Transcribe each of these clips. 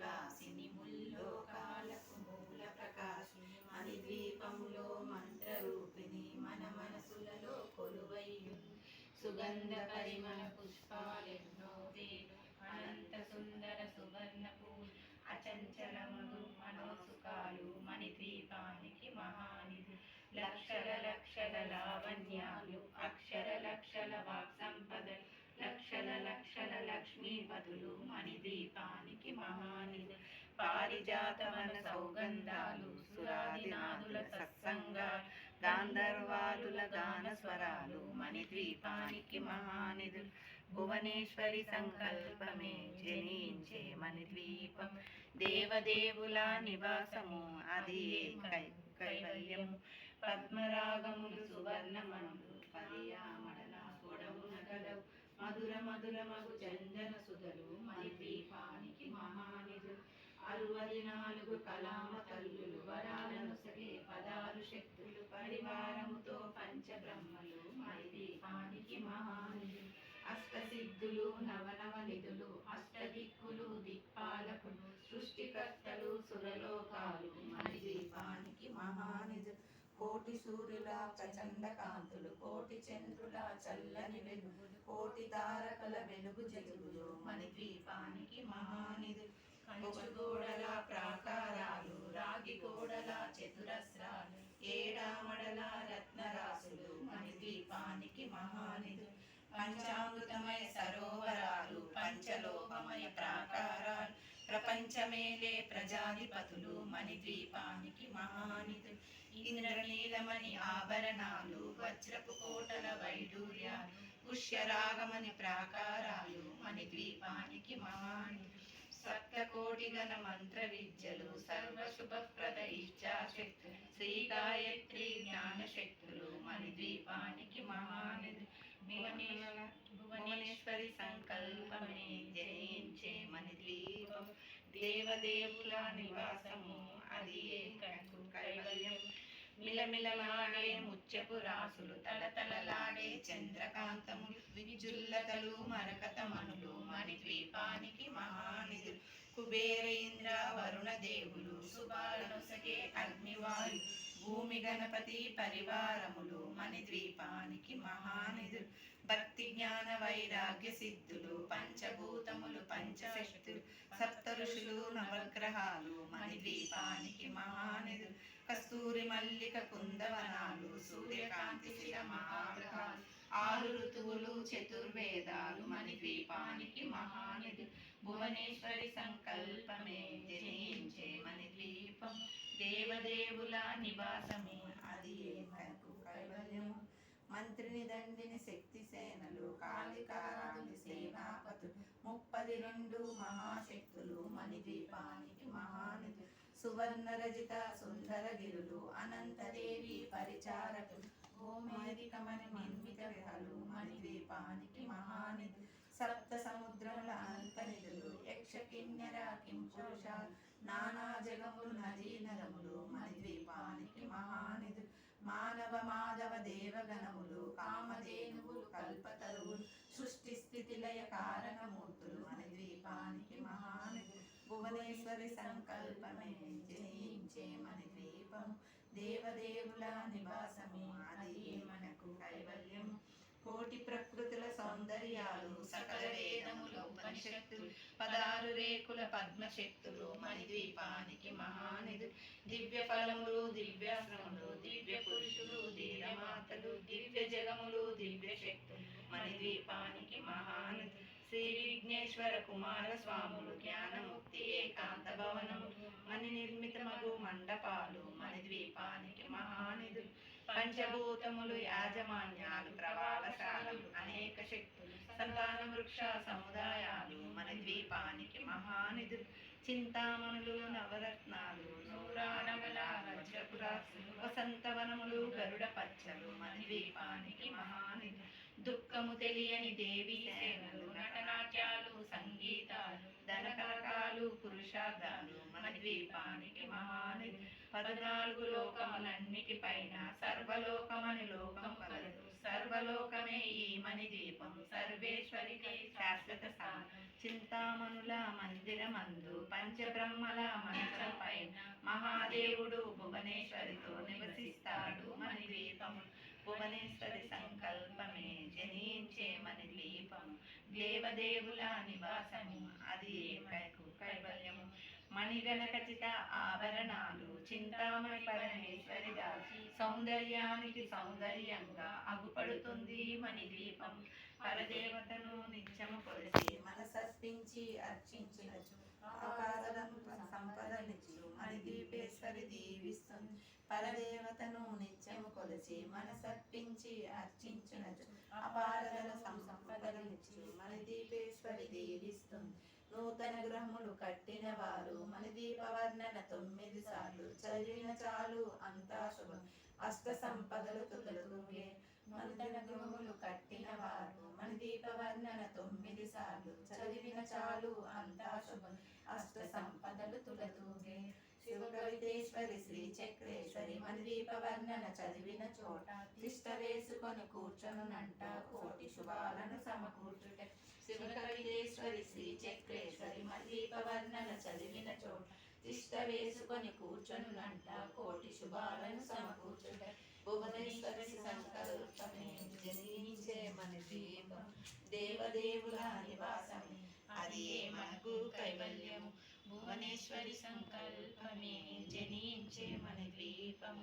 విలాసిని ముల్లోకాలకు మూల ప్రకాశిని మణిద్వీపములో మంత్రరూపిణి మన మనసులలో కొలువయ్యుంది సుగంధ పరిమళ పుష్పాలెన్నో వేణు అనంత సుందర సువర్ణ పూలు అచంచలములు మనోసుకాలు మణిద్వీపానికి మహానిధి లక్షల లక్షల లావణ్యాలు అక్షర లక్షల వాక్ సంపదలు లక్షల లక్షల లక్ష్మీపతులు మణిద్వీపానికి మహానిధి పారిజాతవన సౌగంధాలు సురాదినాదుల సత్సంగాలు గాంధర్వాదుల గాన స్వరాలు మణిద్వీపానికి మహానిధులు భువనేశ్వరి సంకల్పమే జనించే మణిద్వీపం దేవదేవుల నివాసము అది కైవల్యము పద్మరాగములు సువర్ణమణులు పదియామడల పొడవున గలవు మధుర మధుర మగు చందన సుధలు మణిద్వీపానికి మహానిధులు 64 కలామ తల్లులు వరాలను సగే 16 శక్తులు పరివారముతో పంచబ్రహ్మలు మణిద్వీపానికి మహానిధులు అష్టసిద్ధులు నవనవ నిధులు అష్టదిక్కులు దిక్పాలకులు సృష్టికర్తలు సురలోకాలు మణిద్వీపానికి మహానిధులు కోటి సూర్యుల ప్రచండ కాంతులు కోటి చంద్రుల చల్లని వెలుగులు కోటి తారకల వెలుగు జలుగులు మణిద్వీపానికి మహానిధులు కంచుగోడల ప్రాకారాలు రాగి గోడల చతురస్రాలు ఏడామడల రత్నరాసులు మణిద్వీపానికి మహానిధులు పంచామృతమయ సరోవరాలు పంచలోకమయ ప్రాకారాలు ప్రపంచమేలే ప్రజాధిపతులు మణిద్వీపానికి మహానిధులు ఇంద్రనీలమణి ఆభరణాలు వజ్రపు కోటల వైడూర్యాలు పుష్యరాగమని ప్రాకారాలు మణిద్వీపానికి మహానిధులు సప్తకోటి గణ మంత్ర విద్యలు సర్వశుభప్రద ఇచ్చాశక్తులు శ్రీ గాయత్రి జ్ఞానశక్తులు మణిద్వీపానికి మహానిధి భువనేశ్వరి సంకల్పమే జయించే మణిద్వీపం దేవదేవుల నివాసము అది కైవల్యం మిలమిలలాడే ముత్యపు రాసులు తలతలలాడే చంద్రకాంతములు విజుల్లతలు మరకతమణులు మణిద్వీపానికి మహానిధులు కుబేర ఇంద్ర వరుణ దేవులు శుభాలనొసగే అగ్నివాయు భూమి గణపతి పరివారములు మణిద్వీపానికి మహానిధులు భక్తి జ్ఞాన వైరాగ్య సిద్ధులు పంచభూతములు పంచశక్తులు సప్త ఋషులు నవగ్రహాలు మణిద్వీపానికి మహానిధులు కస్తూరి మల్లిక కుందవనాలు సూర్యకాంతి శిల మహాగ్రహాలు 6 ఋతువులు చతుర్వేదాలు మణిద్వీపానికి మహానిధి భువనేశ్వరి సంకల్పమే జనించే మణిద్వీపం దేవదేవుల నివాసమే అది కైవల్యము మంత్రిని దండిని శక్తి సేనలు కాళికారాలి సేనాపతులు 32 మహాశక్తులు మణిద్వీపానికి మహానిధి సువర్ణ రజిత సుందర గిరులు అనంతదేవి పరిచారకులు భూమేదికమని నిర్మిత విహలు మణిద్వీపానికి మహానిధి సప్త సముద్రముల అనంత నిధులు యక్ష కిన్నెర కింపురుషాలు నానా జగములు నదీ నరములు మణిద్వీపానికి మహానిధులు మానవ మాధవ దేవగణములు కామధేనువులు కల్పతరువులు సృష్టి స్థితి లయ కారణమూర్తులు మణిద్వీపానికి మహానిధి భువనేశ్వరి సంకల్పమే జయించే మణిద్వీపం దేవదేవుల నివాసము అది మనకు కైవల్యం కోటి ప్రకృతుల సౌందర్యాలు సకల వేదములు ఉపనిషత్తులు 16 రేకుల పద్మశక్తులు మణిద్వీపానికి మహానిధి దివ్య ఫలములు దివ్యాశ్రములు దివ్య పురుషులు ధీరమాతలు దివ్య జగములు దివ్య శక్తులు మణిద్వీపానికి మహానిధి శ్రీ విఘ్నేశ్వర కుమార స్వాములు జ్ఞానముక్తి ఏకాంత భవనములు మణి నిర్మితమగు మండపాలు మణిద్వీపానికి మహానిధులు పంచభూతములు యాజమాన్యాలు ప్రవాళశాలలు అనేక శక్తులు సంతాన వృక్ష సముదాయాలు మణిద్వీపానికి మహానిధులు చింతామణులు నవరత్నాలు నూరాడమల వజ్రపురాసులు వసంతవనములు గరుడ పచ్చలు మణిద్వీపానికి మహానిధులు దుఃఖము తెలియని దేవీ సేనలు నటనాట్యాలు సంగీతాలు ధనకనకాలు పురుషార్థాలు మన ద్వీపానికి మహానిధి 14 లోకములన్నిటి పైన సర్వలోకమని లోకం కలదు సర్వలోకమే ఈ మణి దీపం సర్వేశ్వరికి శాశ్వత స్థానం చింతామణుల మందిరమందు పంచబ్రహ్మల మంచం పైన మహాదేవుడు భువనేశ్వరితో నివసిస్తాడు మణి దీపం భువనేశ్వరి సంకల్పమే జనించే మణి దీపం దేవదేవుల నివాసము అది కైవల్యము మణిగణకచిత ఆభరణాలు చింతామణి పరమేశ్వరి దాసి సౌందర్యానికి సౌందర్యంగా అగుపడుతుంది మణి దీపం పరదేవతను నిత్యము కొలిసి మనసర్పించి అర్చించినచు ఆకాశము సంపదనిచ్చు మణి దీపేశ్వరి దీవిస్తుంది పరదేవతను నిత్యము కొలిసి మనసర్పించి అర్చించినచు అపారదల సంపదనిచ్చు మణి దీపేశ్వరి దీవిస్తుంది నూతన గ్రహములు కట్టిన వారు మణిదీప వర్ణన 9 సార్లు చదివిన చాలు అంతా శుభం అష్ట సంపదలు తులతూగే నూతన గృహములు కట్టిన వారు మణిదీప వర్ణన 9 సార్లు చదివిన చాలు అంతా శుభం అష్ట సంపదలు తులతూగే శివ కవితేశ్వరి శ్రీ చక్రేశ్వరి మణిదీప వర్ణన చదివిన చోట తిష్ట వేసుకొని కూర్చొనునంట కోటి శుభాలను సమకూర్చుట శివ కవితేశ్వరి శ్రీ చక్రేశ్వరి మణిదీప వర్ణన చదివిన చోట తిష్ట వేసుకొని కూర్చొనునంట కోటి శుభాలను సమకూర్చుట భువనేశ్వరి సంకల్పమే జనించే మణి దీపం దేవదేవుల నివాసమే అది మనకు కైవల్యము భువనేశ్వరి సంకల్పమే జనించే మణి దీపం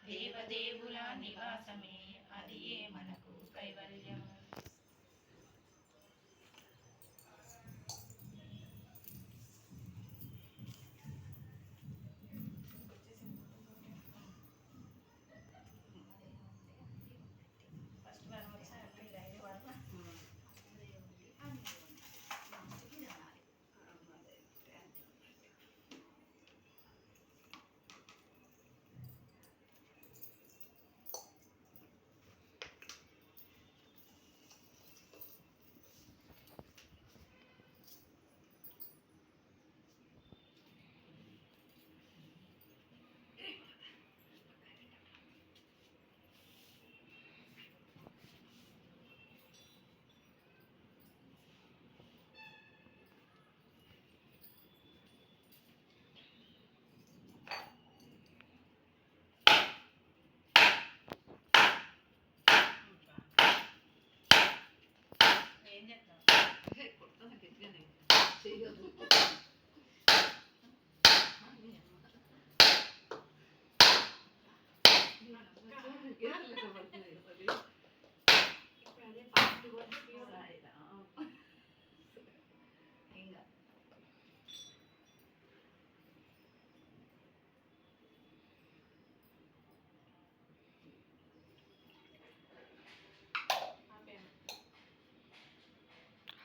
దేవదేవుల నివాసమే అది మనకు కైవల్యము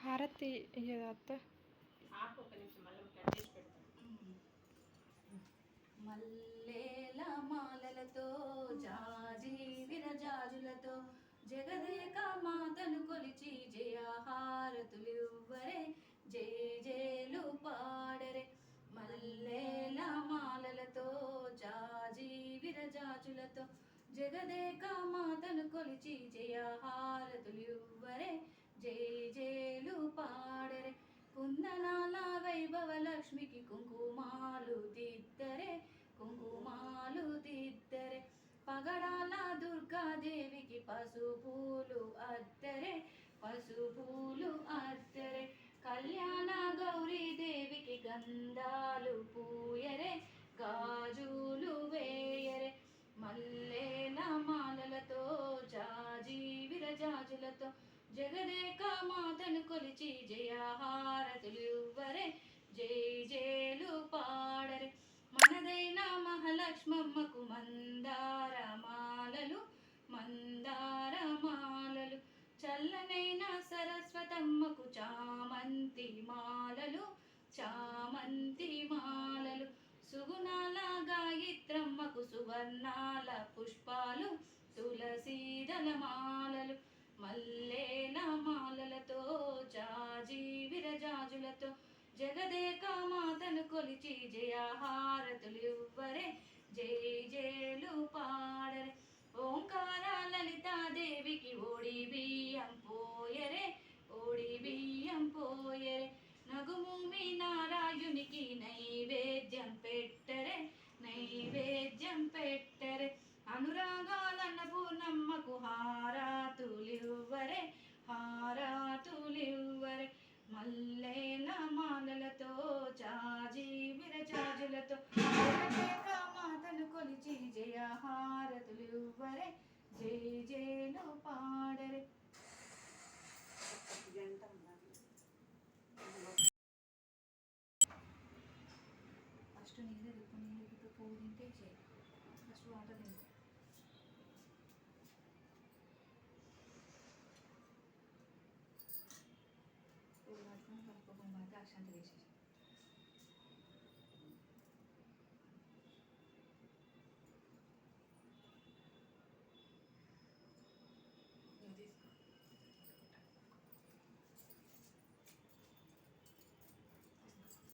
హారతి అత్త మల్లేల మాలలతో జాజి విరజాజులతో జగదేక మాతను కొలిచి జయహారతులివ్వరే జయ జయలు పాడరే మల్లేల మాలలతో జాజి విరజాజులతో జగదేక మాతను కొలిచి జయహారతులివ్వరే జయ జయలు పాడరే కుందనాల వైభవ లక్ష్మికి కుంకుమాలు దిద్దరే కుంకుమాలు దిద్దరే పగడాల దుర్గాదేవికి పసుపూలు అద్దరే పసుపూలు అద్దరే కళ్యాణ గౌరీదేవికి గంధాలు పూయరే గాజులు వేయరే మల్లేల మాలలతో జాజి విరజాజులతో జగదేక మాతను కొలిచి జయహారతులివ్వరే జయ జయలు పాడరే మనదైన మహాలక్ష్మమ్మకు మందారమాలలు మందారమాలలు చల్లనైన సరస్వతమ్మకు చామంతి మాలలు చామంతి మాలలు సుగుణాల గాయత్రమ్మకు సువర్ణాల పుష్పాలు తులసీదల మాలలు మల్లేల మాలలతో జాజి విరజాజులతో జగదేక మాతను జయ హారతులు ఇవ్వరే జై జయలు పాడరే ఓంకార లలితాదేవికి ఓడి బియ్యం పోయరే ఓడి బియ్యం పోయరే నగుమూమి నారాయునికి నైవేద్యం పెట్టరే నైవేద్యం పెట్టరే అనురాగాలన్న పూర్ణమ్మకు హారాతులివ్వరే హారాతులివ్వరే మల్లెల మాలలతో చాజీ విరచాజులతో మాతను కొలిచి జయ హారతులివ్వరే జై జయలు పాడరే ఫస్ట్ నీళ్ళు ఇప్పుడు నీళ్ళు ఇప్పుడు పువ్వు తింటే చేయి ఫస్ట్ వాటర్ తింటే పువ్వు పట్టుకొని కలుపుకొని అక్షంత వేసేసి